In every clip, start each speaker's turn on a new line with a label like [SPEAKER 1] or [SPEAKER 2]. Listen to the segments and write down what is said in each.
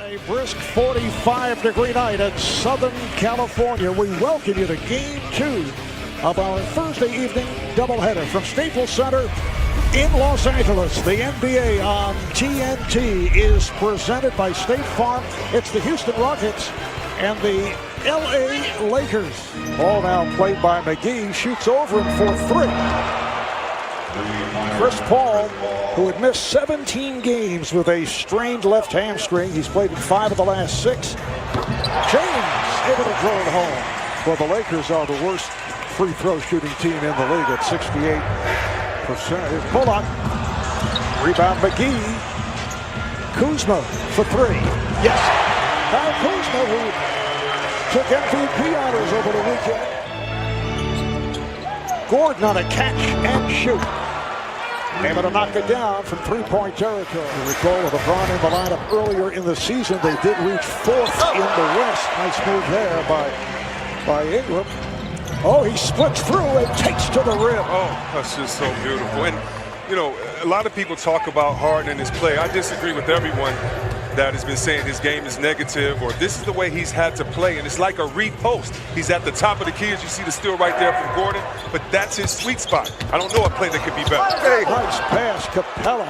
[SPEAKER 1] A brisk 45-degree night in Southern California. We welcome you to Game 2 of our Thursday evening doubleheader from Staples Center in Los Angeles. The NBA on TNT is presented by State Farm. It's the Houston Rockets and the LA Lakers. Ball now played by McGee. Shoots over him for three. Chris Paul, who had missed 17 games with a strained left hamstring. He's played in 5 of the last 6. James able to throw it home. Well, the Lakers are the worst free throw shooting team in the league at 68%. Here's Bullock. Rebound McGee. Kuzma for 3. Yes. Now Kuzma, who took MVP honors over the weekend. Gordon on a catch and shoot. Able to knock it down from three-point territory. You recall with LeBron in the lineup earlier in the season, they did reach 4th in the West. Nice move there by Ingram. Oh, he splits through and takes to the rim.
[SPEAKER 2] Oh, that's just so beautiful. And, you know, a lot of people talk about Harden and his play. I disagree with everyone that has been saying his game is negative or this is the way he's had to play. And it's like a repost. He's at the top of the key, as you see the steal right there from Gordon. But that's his sweet spot. I don't know a play that could be better.
[SPEAKER 1] Hey. Nice pass, Capella.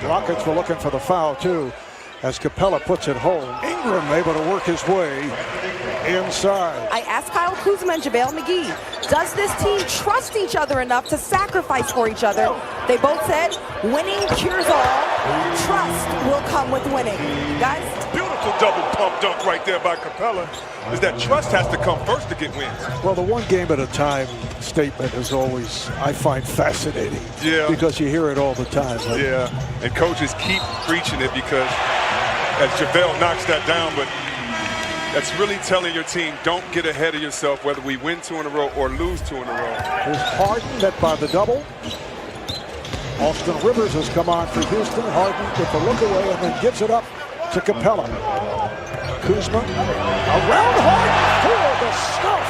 [SPEAKER 1] Rockets were looking for the foul, too, as Capella puts it home. Ingram able to work his way inside.
[SPEAKER 3] I asked Kyle Kuzma and JaVale McGee, does this team trust each other enough to sacrifice for each other? They both said, winning cures all. Trust will come with winning. Guys?
[SPEAKER 2] Beautiful double pump dunk right there by Capella. Is that trust has to come first to get wins.
[SPEAKER 1] Well, the one game at a time statement is always, I find, fascinating.
[SPEAKER 2] Yeah.
[SPEAKER 1] Because you hear it all the time. Right?
[SPEAKER 2] Yeah. And coaches keep preaching it because as JaVale knocks that down, but that's really telling your team, don't get ahead of yourself, whether we win 2 in a row or lose 2 in a row.
[SPEAKER 1] Here's Harden met by the double. Austin Rivers has come on for Houston. Harden with the look away and then gives it up to Capella. Kuzma around Harden for the stuff.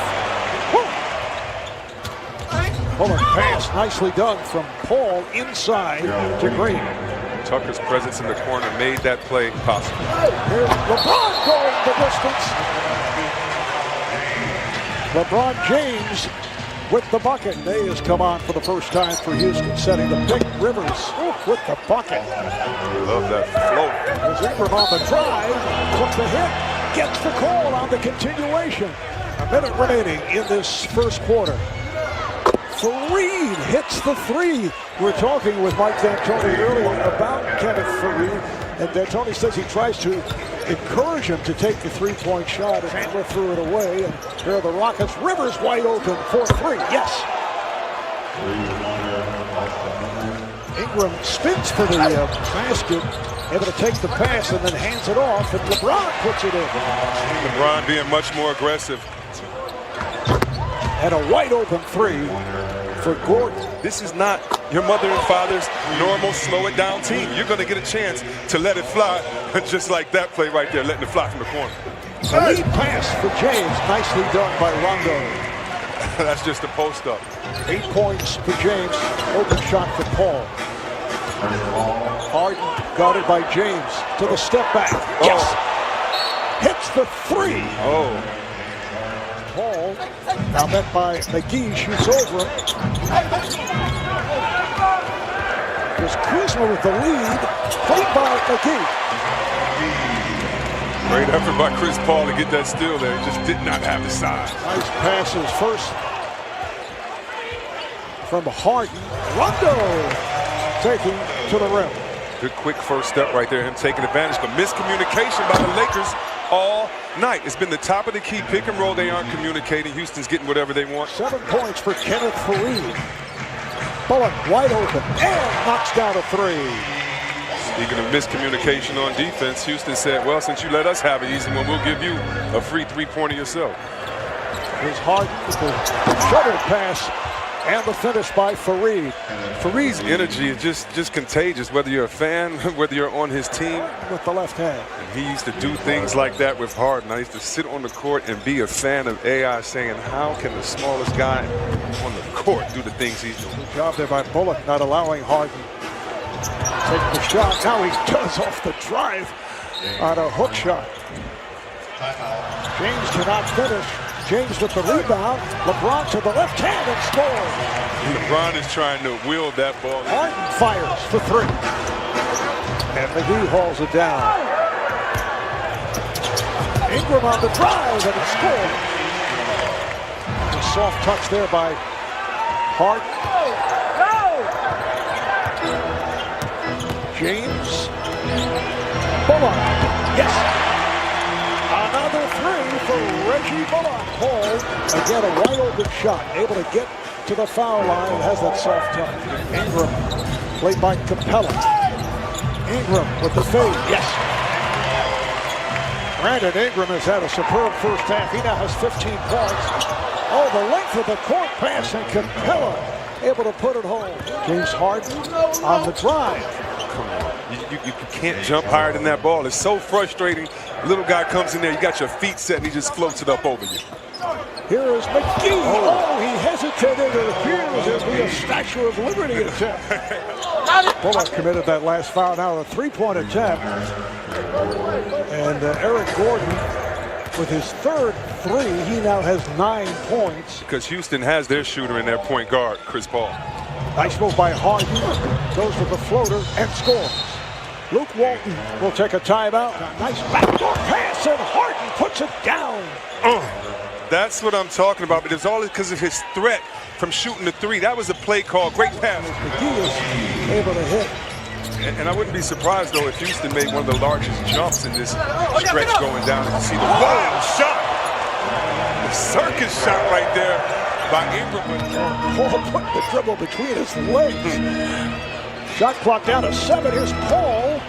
[SPEAKER 1] Bullock pass nicely done from Paul inside to Green.
[SPEAKER 2] Tucker's presence in the corner made that play possible.
[SPEAKER 1] Here's LeBron going the distance. LeBron James with the bucket. Day has come on for the first time for Houston, setting the pick. Rivers with the bucket.
[SPEAKER 2] Love that float.
[SPEAKER 1] There's Ingram on the drive, took the hit, gets the call on the continuation. A minute remaining in this first quarter. Faried hits the 3. We're talking with Mike D'Antoni earlier about Kenneth Faried, and D'Antoni says he tries to encourage him to take the three-point shot, and Chandler threw it away, and here are the Rockets. Rivers wide open for 3. Yes. Ingram spins for the basket, able to take the pass and then hands it off, and LeBron puts it in.
[SPEAKER 2] LeBron being much more aggressive.
[SPEAKER 1] And a wide open 3 for Gordon.
[SPEAKER 2] This is not your mother and father's normal slow it down team. You're going to get a chance to let it fly, just like that play right there, letting it fly from the corner.
[SPEAKER 1] A lead pass for James, nicely done by Rondo.
[SPEAKER 2] That's just a post up.
[SPEAKER 1] 8 points for James, open shot for Paul. Harden guarded by James to the step back. Yes! Hits the 3.
[SPEAKER 2] Oh.
[SPEAKER 1] Paul, now met by McGee, shoots over him. There's Kuzma with the lead, played by McGee.
[SPEAKER 2] Great effort by Chris Paul to get that steal there. He just did not have the size.
[SPEAKER 1] Nice passes first from Harden. Rondo taking to the rim.
[SPEAKER 2] Good quick first step right there, him taking advantage, but miscommunication by the Lakers all night. It's been the top of the key pick and roll. They aren't communicating. Houston's getting whatever they want.
[SPEAKER 1] 7 points for Kenneth Faried. Bullock wide open and knocks down a 3.
[SPEAKER 2] Speaking of miscommunication on defense, Houston said, well, since you let us have it easy one, we'll give you a free 3-pointer yourself.
[SPEAKER 1] Here's Harden with the shuttle pass and the finish by Faried.
[SPEAKER 2] Faried's energy is just contagious, whether you're a fan, whether you're on his team.
[SPEAKER 1] With the left hand.
[SPEAKER 2] And he used to do things like that with Harden. I used to sit on the court and be a fan of AI, saying, how can the smallest guy on the court do the things he's doing?
[SPEAKER 1] Good job there by Bullock, not allowing Harden to take the shot. Now he does off the drive. on a hook shot. James cannot finish. James with the rebound. LeBron to the left hand and scores.
[SPEAKER 2] LeBron is trying to wield that ball.
[SPEAKER 1] Harden fires for three. And McGee hauls it down. Ingram on the drive and it scores. A soft touch there by Harden. James. Bullock. Yes. Another three for Reggie Bullock. Paul, again, a wide open shot. Able to get to the foul line. Has that soft touch. Ingram, played by Capella. Ingram with the fade. Yes. Brandon Ingram has had a superb first half. He now has 15 points. Oh, the length of the court pass, and Capella able to put it home. James Harden on the drive.
[SPEAKER 2] Come on. You can't jump higher than that ball. It's so frustrating. Little guy comes in there, you got your feet set, and he just floats it up over you.
[SPEAKER 1] Here is McGee. Oh, he hesitated. It appears to be a Statue of Liberty attempt. Bullock committed that last foul. Now a three-point attempt. And Eric Gordon, with his third three, he now has 9 points.
[SPEAKER 2] Because Houston has their shooter in their point guard, Chris Paul.
[SPEAKER 1] Nice move by Harden. Goes with the floater and scores. Luke Walton will take a timeout. A nice backdoor pass, and Harden puts it down.
[SPEAKER 2] That's what I'm talking about, but it's all because of his threat from shooting the three. That was a play call. Great pass.
[SPEAKER 1] McGee is able to hit.
[SPEAKER 2] And I wouldn't be surprised, though, if Houston made one of the largest jumps in this stretch going down. And you see the wild shot. The circus shot right there by Ingram.
[SPEAKER 1] Paul put the dribble between his legs. Shot clock down to 7. Here's Paul.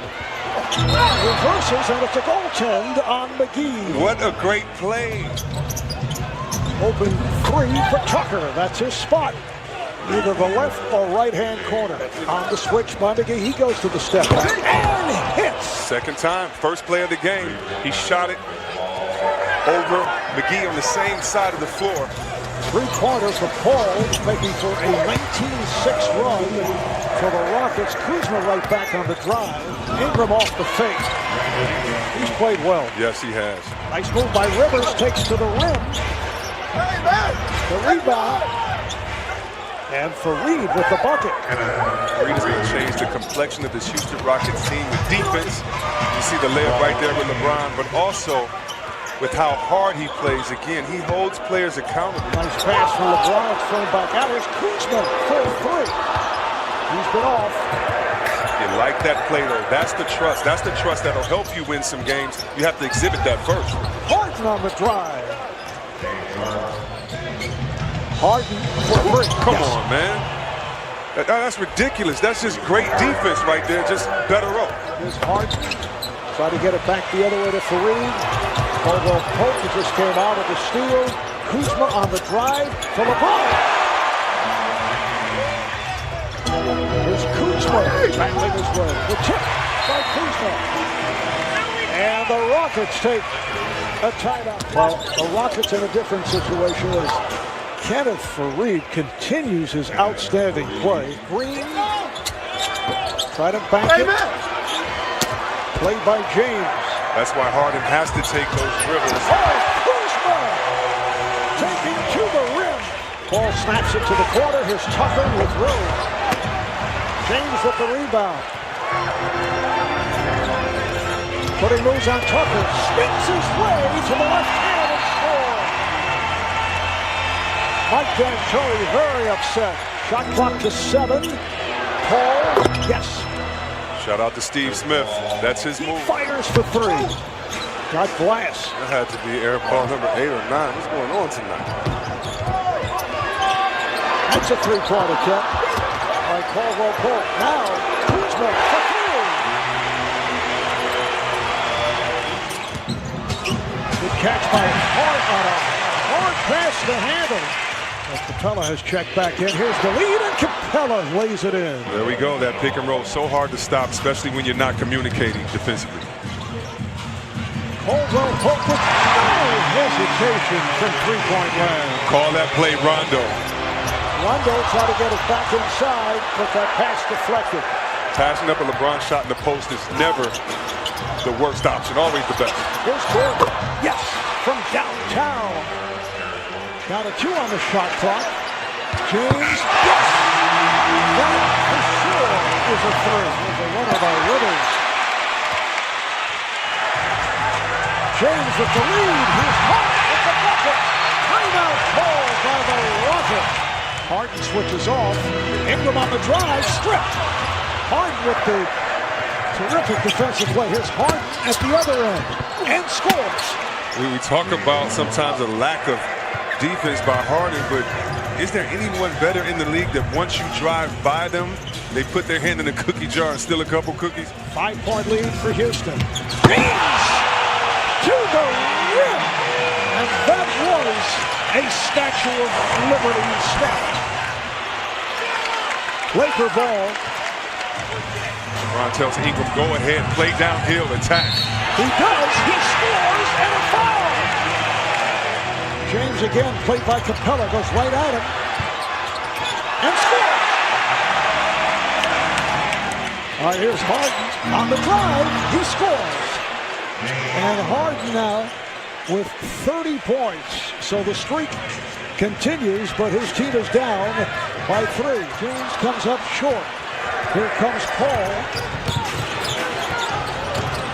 [SPEAKER 1] Reverses, and it's a goaltend on McGee.
[SPEAKER 2] What a great play.
[SPEAKER 1] Open three for Tucker. That's his spot. Either the left or right-hand corner. On the switch by McGee. He goes to the step back and hits.
[SPEAKER 2] Second time, first play of the game. He shot it over McGee on the same side of the floor.
[SPEAKER 1] Three-pointer for Paul, making for a 19-6 run for the Rockets. Kuzma right back on the drive. Ingram off the fake. He's played well.
[SPEAKER 2] Yes, he has.
[SPEAKER 1] Nice move by Rivers, takes to the rim. The rebound. And Fareed with the bucket.
[SPEAKER 2] Fareed is going to change the complexion of this Houston Rockets team with defense. You see the layup right there with LeBron, but also with how hard he plays. Again, he holds players accountable.
[SPEAKER 1] Nice pass from LeBron, thrown back out. Here's Kuzma, 4-3. He's been off.
[SPEAKER 2] You like that play, though. That's the trust. That's the trust that'll help you win some games. You have to exhibit that first.
[SPEAKER 1] Harden on the drive. Harden for three.
[SPEAKER 2] Come on, man. That's ridiculous. That's just great defense right there. Just better up.
[SPEAKER 1] Here's Harden. Try to get it back the other way to Fareed. Caldwell Pope just came out of the steal. Kuzma on the drive for LeBron. Here's Kuzma battling his way. The tip by Kuzma. And the Rockets take a timeout. Well, the Rockets in a different situation as Kenneth Fareed continues his outstanding play. Green. Try to bank it. Played by James.
[SPEAKER 2] That's why Harden has to take those dribbles.
[SPEAKER 1] Oh, Kuzma taking to the rim. Paul snaps it to the corner. Here's Tucker with Rose. James with the rebound. Putting moves on Tucker. Spins his way to the left hand and scores. Mike D'Antoni very upset. Shot clock to 7. Paul, yes.
[SPEAKER 2] Shout out to Steve Smith. That's his move.
[SPEAKER 1] Fires for 3. Got glass.
[SPEAKER 2] That had to be air ball number 8 or 9. What's going on tonight?
[SPEAKER 1] That's a three-point attempt by Caldwell Pope. Now, Kuzma for 3. Good catch by Hart on a hard pass to handle. Capella has checked back in. Here's the lead, and Capella lays it in.
[SPEAKER 2] There we go. That pick and roll, so hard to stop, especially when you're not communicating defensively.
[SPEAKER 1] Caldwell Pope with no hesitation from three-point land.
[SPEAKER 2] Call that play Rondo.
[SPEAKER 1] Rondo tried to get it back inside, but that pass deflected.
[SPEAKER 2] Passing up a LeBron shot in the post is never the worst option, always the best.
[SPEAKER 1] Here's Gordon. Yes, from downtown. Got a 2 on the shot clock. James, yes! That for sure is a 3. There's a runner by Rivers. James with the lead. Here's Hart with the bucket. Timeout called by the Rockets. Harden switches off. Ingram on the drive. Stripped. Harden with the terrific defensive play. Here's Harden at the other end. And scores.
[SPEAKER 2] We talk about sometimes a lack of defense by Harden, but is there anyone better in the league that once you drive by them, they put their hand in the cookie jar and steal a couple cookies?
[SPEAKER 1] 5-point lead for Houston. James to the rim. And that was a Statue of Liberty step. Laker ball.
[SPEAKER 2] Ron tells Ingram, go ahead, play downhill, attack.
[SPEAKER 1] He does. He scores and a foul. James again, played by Capella, goes right at him. And scores. All right, here's Harden on the drive. He scores. And Harden now with 30 points. So the streak continues, but his team is down by 3. James comes up short. Here comes Paul.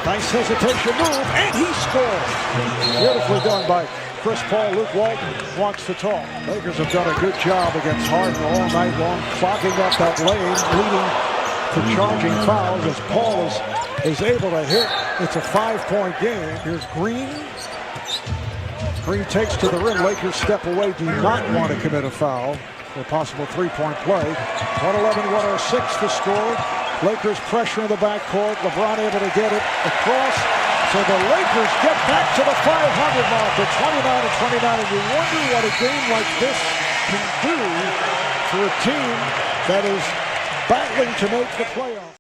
[SPEAKER 1] Nice hesitation move, and he scores. Beautifully done by Chris Paul. Luke Walton wants to talk. Lakers have done a good job against Harden all night long, clogging up that lane, leading to charging fouls as Paul is able to hit. It's a 5-point game. Here's Green. Green takes to the rim. Lakers step away, do not want to commit a foul. For a possible 3-point play. 111-106 the score. Lakers pressure in the backcourt. LeBron able to get it across. So the Lakers get back to the 500 mark at 29-29. And you wonder what a game like this can do for a team that is battling to make the playoffs.